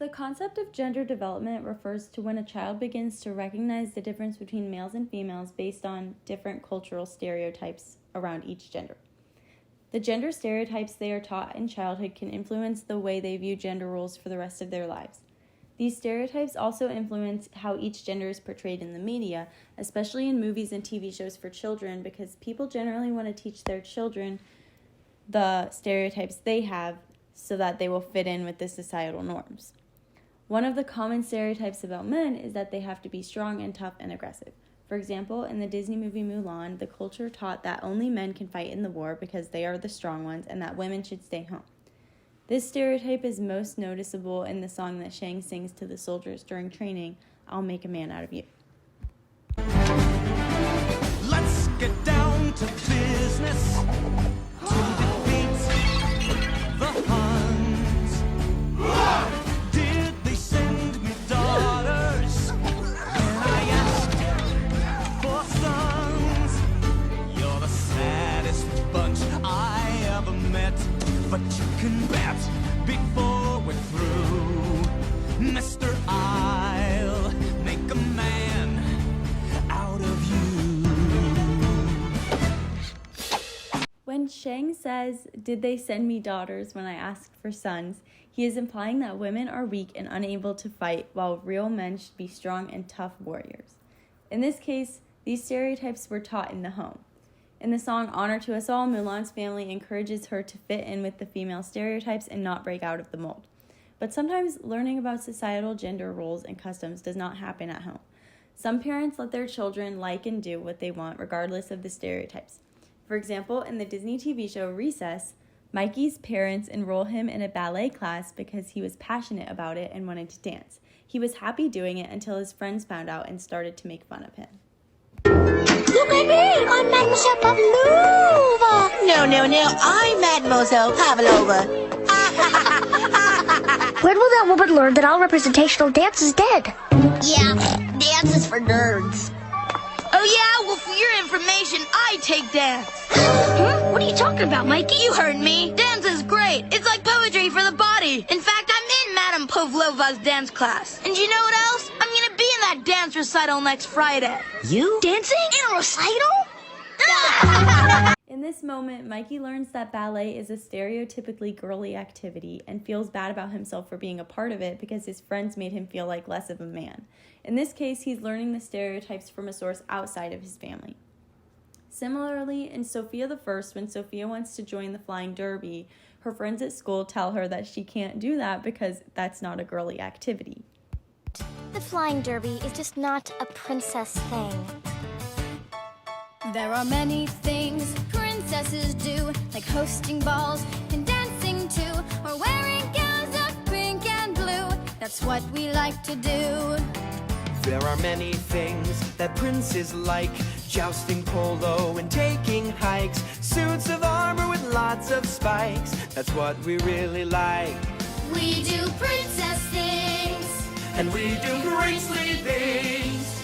The concept of gender development refers to when a child begins to recognize the difference between males and females based on different cultural stereotypes around each gender. The gender stereotypes they are taught in childhood can influence the way they view gender roles for the rest of their lives. These stereotypes also influence how each gender is portrayed in the media, especially in movies and TV shows for children, because people generally want to teach their children the stereotypes they have so that they will fit in with the societal norms. One of the common stereotypes about men is that they have to be strong and tough and aggressive. For example, in the Disney movie Mulan, the culture taught that only men can fight in the war because they are the strong ones and that women should stay home. This stereotype is most noticeable in the song that Shang sings to the soldiers during training, "I'll make a man out of you." Let's get down to business to defeat the Huns. Did they send me daughters when I asked for sons? You're the saddest bunch I ever met, but you can bet before we're through, Mister, I'll make a man out of you. When Shang says, "Did they send me daughters when I asked for sons?" he is implying that women are weak and unable to fight, while real men should be strong and tough warriors. In this case, these stereotypes were taught in the home. In the song "Honor to Us All," Mulan's family encourages her to fit in with the female stereotypes and not break out of the mold. But sometimes learning about societal gender roles and customs does not happen at home. Some parents let their children like and do what they want regardless of the stereotypes. For example, in the Disney TV show Recess, Mikey's parents enroll him in a ballet class because he was passionate about it and wanted to dance. He was happy doing it until his friends found out and started to make fun of him. Look at me, I'm Mademoiselle Pavlova. No, I'm Mademoiselle Pavlova. When will that woman learn that all representational dance is dead? Yeah, dance is for nerds. Oh yeah? Well, for your information, I take dance. Huh? What are you talking about, Mikey? You heard me. Dance is great. It's like poetry for the body. In fact, I'm in Madame Pavlova's dance class. And you know what else? I'm gonna be in that dance recital next Friday. You? Dancing? In a recital? In this moment, Mikey learns that ballet is a stereotypically girly activity and feels bad about himself for being a part of it because his friends made him feel like less of a man. In this case, he's learning the stereotypes from a source outside of his family. Similarly, in Sophia the First, when Sophia wants to join the flying derby, her friends at school tell her that she can't do that because that's not a girly activity. The flying derby is just not a princess thing. There are many things princesses do, like hosting balls and dancing too, or wearing gowns of pink and blue. That's what we like to do. There are many things that princes like, jousting polo and taking hikes, suits of armor with lots of spikes. That's what we really like. We do princess things, And we do princely things.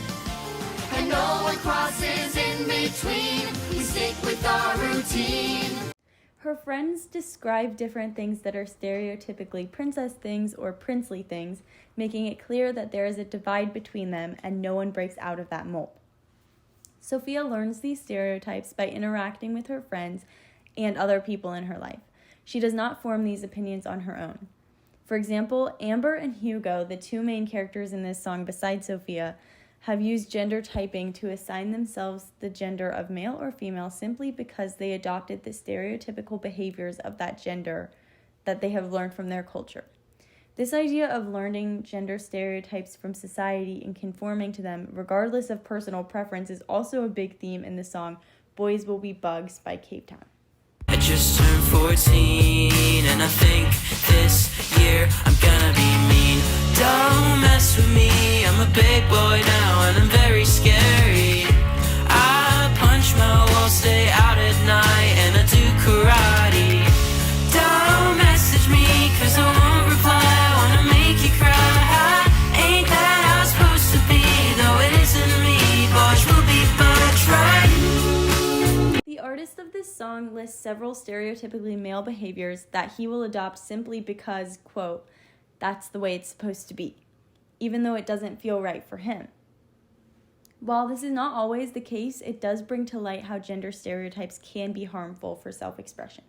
and no one crosses in between. We stick with our routine. Her friends describe different things that are stereotypically princess things or princely things, making it clear that there is a divide between them and no one breaks out of that mold. Sophia learns these stereotypes by interacting with her friends and other people in her life. She does not form these opinions on her own. For example, Amber and Hugo, the two main characters in this song besides Sophia, have used gender typing to assign themselves the gender of male or female simply because they adopted the stereotypical behaviors of that gender that they have learned from their culture. This idea of learning gender stereotypes from society and conforming to them, regardless of personal preference, is also a big theme in the song "Boys Will Be Bugs" by Cape Town. I just turned 14 and I think this year I'm gonna be mean. Don't mess with me, I'm a big boy now and I'm very scary. I punch my walls, stay out at night and I do karate. Don't message me cause I won't reply, I wanna make you cry. Ain't that how it's supposed to be, though it isn't me. Boys will be bugs, right? The artist of this song lists several stereotypically male behaviors that he will adopt simply because, quote, that's the way it's supposed to be, even though it doesn't feel right for him. While this is not always the case, it does bring to light how gender stereotypes can be harmful for self-expression.